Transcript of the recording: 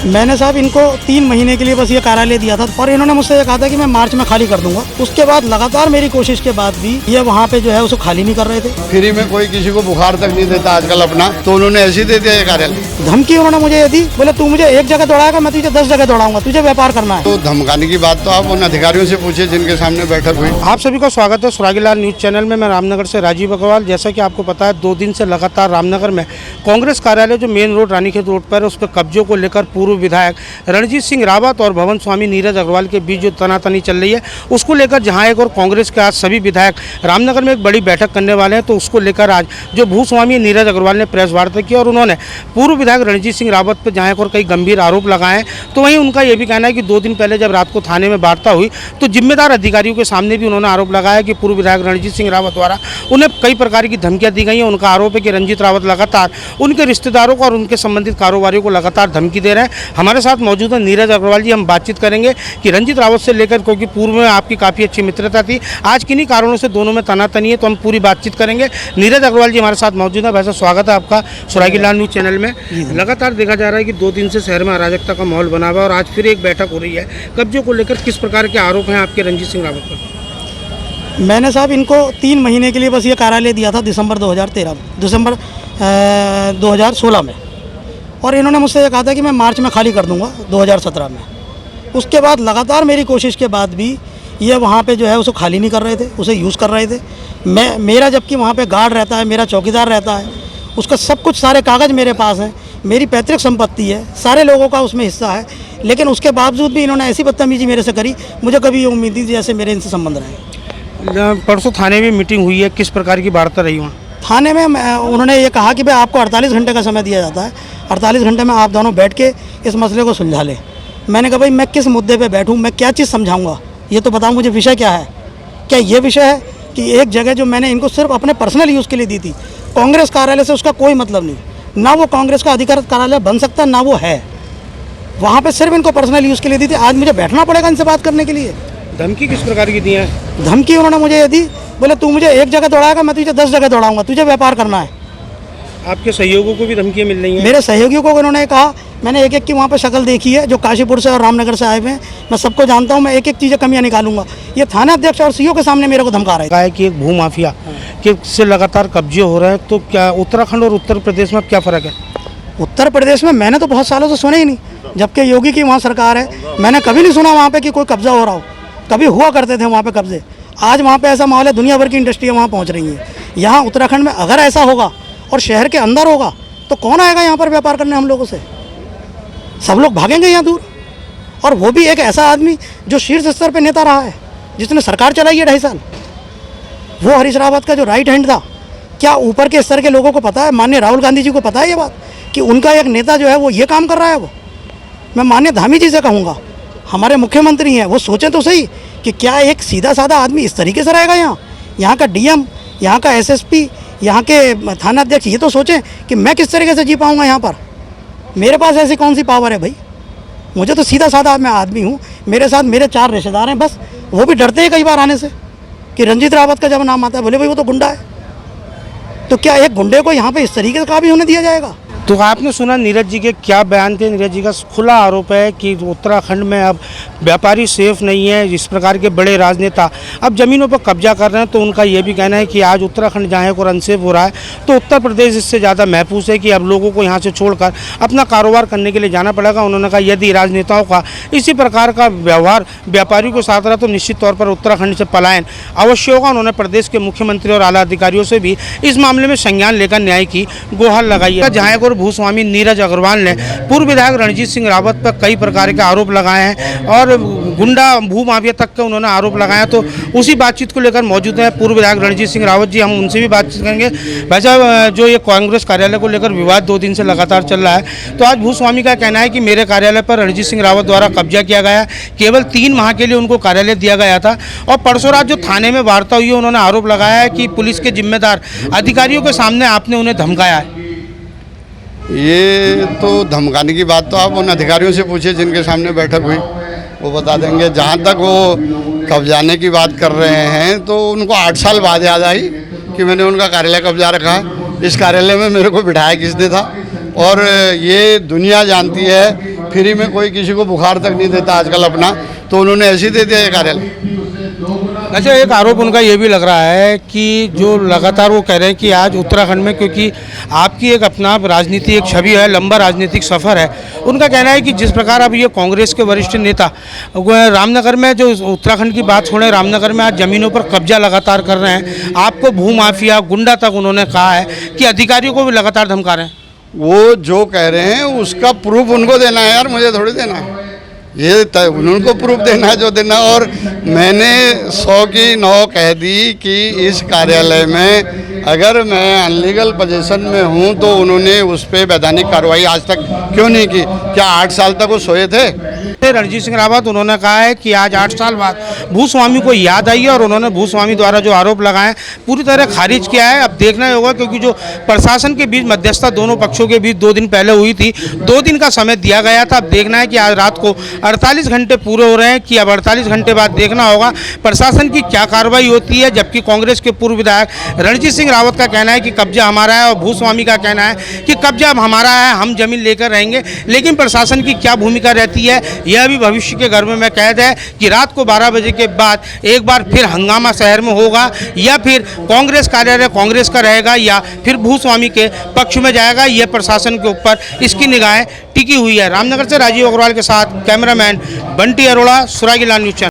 मैंने साहब इनको 3 महीने के लिए बस ये कार्यालय दिया था और इन्होंने मुझसे ये कहा था कि मैं मार्च में खाली कर दूंगा। उसके बाद लगातार मेरी कोशिश के बाद भी ये वहाँ पे जो है उसे खाली नहीं कर रहे थे। फ्री में कोई किसी को बुखार तक नहीं देता आजकल अपना, तो उन्होंने ऐसे ही दे दिया ये कार्यालय। धमकी उन्होंने मुझे ये दी, बोले तू मुझे एक जगह दौड़ाएगा, मैं तुझे 10 जगह दौड़ाऊंगा, तुझे व्यापार करना है। तो धमकाने की बात तो आप उन अधिकारियों से पूछिए जिनके सामने बैठक हुई। आप सभी का स्वागत है सुरागीलाल न्यूज चैनल में। मैं रामनगर से राजीव अग्रवाल। जैसा कि आपको पता है 2 दिन से लगातार रामनगर में कांग्रेस कार्यालय जो मेन रोड रानीखेत रोड पर है उस पर कब्जों को लेकर पूर्व विधायक रणजीत सिंह रावत और भवन स्वामी नीरज अग्रवाल के बीच जो तनातनी चल रही है उसको लेकर जहां एक और कांग्रेस के आज सभी विधायक रामनगर में एक बड़ी बैठक करने वाले हैं, तो उसको लेकर आज जो भूस्वामी नीरज अग्रवाल ने प्रेस वार्ता की और उन्होंने पूर्व विधायक रणजीत सिंह रावत पर जहां एक और कई गंभीर आरोप लगाए हैं। तो वहीं उनका ये भी कहना है कि 2 दिन पहले जब रात को थाने में वार्ता हुई तो जिम्मेदार अधिकारियों के सामने भी उन्होंने आरोप लगाया कि पूर्व विधायक रणजीत सिंह रावत द्वारा उन्हें कई प्रकार की धमकियां दी गई हैं। उनका आरोप है कि रणजीत रावत लगातार उनके रिश्तेदारों को और उनके संबंधित कारोबारियों को लगातार धमकी दे रहे हैं। हमारे साथ मौजूद है नीरज अग्रवाल जी। हम बातचीत करेंगे कि रणजीत रावत से लेकर, क्योंकि पूर्व में आपकी काफ़ी अच्छी मित्रता थी, आज किन्हीं कारणों से दोनों में तनातनी है, तो हम पूरी बातचीत करेंगे। नीरज अग्रवाल जी हमारे साथ मौजूद है। वैसे स्वागत है आपका सुरागीलाल न्यूज चैनल में। लगातार देखा जा रहा है कि 2 दिन से शहर में अराजकता का माहौल बना हुआ है और आज फिर एक बैठक हो रही है। कब्जों को लेकर किस प्रकार के आरोप हैं आपके रणजीत सिंह रावत पर? मैंने साहब इनको 3 महीने के लिए बस ये कार्यालय दिया था दिसंबर 2016 में, और इन्होंने मुझसे ये कहा था कि मैं मार्च में खाली कर दूंगा 2017 में। उसके बाद लगातार मेरी कोशिश के बाद भी ये वहाँ पे जो है उसे खाली नहीं कर रहे थे, उसे यूज़ कर रहे थे। मेरा जबकि वहाँ पे गार्ड रहता है, मेरा चौकीदार रहता है, उसका सब कुछ सारे कागज़ मेरे पास हैं, मेरी पैतृक संपत्ति है, सारे लोगों का उसमें हिस्सा है, लेकिन उसके बावजूद भी इन्होंने ऐसी बदतमीजी मेरे से करी। मुझे कभी ये उम्मीद थी जैसे मेरे इनसे संबंध रहे। परसों थाने में मीटिंग हुई है, किस प्रकार की वार्ता रही वहाँ? थाने में उन्होंने ये कहा कि भाई आपको 48 घंटे का समय दिया जाता है, 48 घंटे में आप दोनों बैठ के इस मसले को सुलझा लें। मैंने कहा भाई मैं किस मुद्दे पे बैठूं, मैं क्या चीज़ समझाऊंगा, ये तो बताओ मुझे, विषय क्या है? क्या ये विषय है कि एक जगह जो मैंने इनको सिर्फ अपने पर्सनल यूज़ के लिए दी थी, कांग्रेस कार्यालय से उसका कोई मतलब नहीं, ना वो कांग्रेस का अधिकृत कार्यालय बन सकता ना वो है, वहाँ पर सिर्फ इनको पर्सनल यूज़ के लिए दी थी। आज मुझे बैठना पड़ेगा इनसे बात करने के लिए। धमकी किस प्रकार की दी है? धमकी उन्होंने मुझे ये दी, बोले तू मुझे एक जगह दौड़ाएगा, मैं तुझे 10 जगह दौड़ाऊंगा, तुझे व्यापार करना है। आपके सहयोगियों को भी धमकियाँ मिल रही हैं? मेरे सहयोगियों को उन्होंने कहा, मैंने एक की वहाँ पे शक्ल देखी है, जो काशीपुर से और रामनगर से आए हुए हैं, मैं सबको जानता हूँ, मैं एक चीज़ें कमियाँ निकालूंगा। ये थाना अध्यक्ष और सीओ के सामने मेरे को धमका रहे थे। कहा है कि एक भू माफिया के से लगातार कब्जे हो रहे हैं, तो क्या उत्तराखंड और उत्तर प्रदेश में क्या फ़र्क है? उत्तर प्रदेश में मैंने तो बहुत सालों से सुना ही नहीं, जबकि योगी की वहाँ सरकार है, मैंने कभी नहीं सुना वहाँ पर कि कोई कब्जा हो रहा हो। कभी हुआ करते थे वहाँ पर कब्जे, आज वहाँ पर ऐसा माहौल है, दुनिया भर की इंडस्ट्रियाँ वहाँ पहुँच रही हैं। यहाँ उत्तराखंड में अगर ऐसा होगा और शहर के अंदर होगा तो कौन आएगा यहाँ पर व्यापार करने हम लोगों से? सब लोग भागेंगे यहाँ दूर। और वो भी एक ऐसा आदमी जो शीर्ष स्तर पे नेता रहा है, जिसने सरकार चलाई है 2.5 साल। वो हरीश रावत का जो राइट हैंड था, क्या ऊपर के स्तर के लोगों को पता है? माननीय राहुल गांधी जी को पता है ये बात कि उनका एक नेता जो है वो ये काम कर रहा है? वो मैं माननीय धामी जी से कहूँगा, हमारे मुख्यमंत्री हैं, वो सोचें तो सही कि क्या एक सीधा साधा आदमी इस तरीके से रहेगा यहाँ का डीएम, यहाँ का एसएसपी, यहाँ के थाना अध्यक्ष, ये तो सोचें कि मैं किस तरीके से जी पाऊँगा यहाँ पर। मेरे पास ऐसी कौन सी पावर है भाई? मुझे तो सीधा साधा मैं आदमी हूँ, मेरे साथ मेरे 4 रिश्तेदार हैं, बस वो भी डरते हैं कई बार आने से कि रणजीत रावत का जब नाम आता है, बोले भाई वो तो गुंडा है। तो क्या एक गुंडे को यहाँ पे इस तरीके का भी होने दिया जाएगा? तो आपने सुना नीरज जी के क्या बयान थे? नीरज जी का खुला आरोप है कि उत्तराखंड में अब व्यापारी सेफ नहीं है, इस प्रकार के बड़े राजनेता अब ज़मीनों पर कब्जा कर रहे हैं। तो उनका ये भी कहना है कि आज उत्तराखंड जहाँ है और अनसेफ हो रहा है, तो उत्तर प्रदेश इससे ज़्यादा महफूज है कि अब लोगों को यहाँ से छोड़कर अपना कारोबार करने के लिए जाना पड़ेगा। उन्होंने कहा यदि राजनेताओं का इसी प्रकार का व्यवहार व्यापारियों के साथ रहा तो निश्चित तौर पर उत्तराखंड से पलायन अवश्य होगा। उन्होंने प्रदेश के मुख्यमंत्री और आला अधिकारियों से भी इस मामले में संज्ञान लेकर न्याय की गुहार लगाई है। जहाँ और भूस्वामी नीरज अग्रवाल ने पूर्व विधायक रणजीत सिंह रावत पर कई प्रकार के आरोप लगाए हैं और गुंडा भू माफिया तक के उन्होंने आरोप लगाए। तो उसी बातचीत को लेकर मौजूद है पूर्व विधायक रणजीत सिंह रावत जी, हम उनसे भी बातचीत करेंगे। वैसे जो ये कांग्रेस कार्यालय को लेकर विवाद 2 दिन से लगातार चल रहा है, तो आज भूस्वामी का कहना है कि मेरे कार्यालय पर रणजीत सिंह रावत द्वारा कब्जा किया गया, केवल 3 माह के लिए उनको कार्यालय दिया गया था। और परसों रात जो थाने में वार्ता हुई है, उन्होंने आरोप लगाया है कि पुलिस के जिम्मेदार अधिकारियों के सामने आपने उन्हें धमकाया है। ये तो धमकाने की बात तो आप उन अधिकारियों से पूछिए जिनके सामने बैठक हुई, वो बता देंगे। जहाँ तक वो कब्जाने की बात कर रहे हैं तो उनको 8 साल बाद याद आई कि मैंने उनका कार्यालय कब्जा रखा। इस कार्यालय में मेरे को बिठाया किसने था? और ये दुनिया जानती है, फ्री में कोई किसी को बुखार तक नहीं देता आजकल अपना, तो उन्होंने ऐसे दे दिया ये कार्यालय। अच्छा, एक आरोप उनका ये भी लग रहा है कि जो लगातार वो कह रहे हैं कि आज उत्तराखंड में, क्योंकि आपकी एक अपना राजनीति एक छवि है, लंबा राजनीतिक सफ़र है, उनका कहना है कि जिस प्रकार अब ये कांग्रेस के वरिष्ठ नेता रामनगर में जो उत्तराखंड की बात छोड़ें, रामनगर में आज ज़मीनों पर कब्जा लगातार कर रहे हैं, आपको भूमाफिया गुंडा तक उन्होंने कहा है कि अधिकारियों को भी लगातार धमका रहे हैं। वो जो कह रहे हैं उसका प्रूफ उनको देना है यार, मुझे थोड़ी देना है। ये उनको प्रूफ देना है जो देना। और मैंने 100 की 9 कह दी कि इस कार्यालय में अगर मैं अनलीगल पोजीशन में हूं तो उन्होंने उस पर वैधानिक कार्रवाई आज तक क्यों नहीं की? क्या 8 साल तक वो सोए थे? रणजीत सिंह रावत उन्होंने कहा है कि आज 8 साल बाद भूस्वामी को याद आई है और उन्होंने भूस्वामी द्वारा जो आरोप लगाए पूरी तरह खारिज किया है। अब देखना ही होगा, क्योंकि जो प्रशासन के बीच मध्यस्थता दोनों पक्षों के बीच 2 दिन पहले हुई थी, 2 दिन का समय दिया गया था। अब देखना है कि आज रात को 48 घंटे पूरे हो रहे हैं कि अब 48 घंटे बाद देखना होगा प्रशासन की क्या कार्रवाई होती है। जबकि कांग्रेस के पूर्व विधायक रणजीत सिंह रावत का कहना है कि कब्जा हमारा है और भूस्वामी का कहना है कि कब्जा हमारा है, हम जमीन लेकर रहेंगे। लेकिन प्रशासन की क्या भूमिका रहती है, यह भी भविष्य के गर्भ में कैद है कि रात को 12 बजे के बाद एक बार फिर हंगामा शहर में होगा या फिर कांग्रेस कार्यालय कांग्रेस का रहेगा या फिर भूस्वामी के पक्ष में जाएगा। यह प्रशासन के ऊपर इसकी निगाहें टिकी हुई है। रामनगर से राजीव अग्रवाल के साथ cameraman Bunty Arora, सुरागीलाल news channel.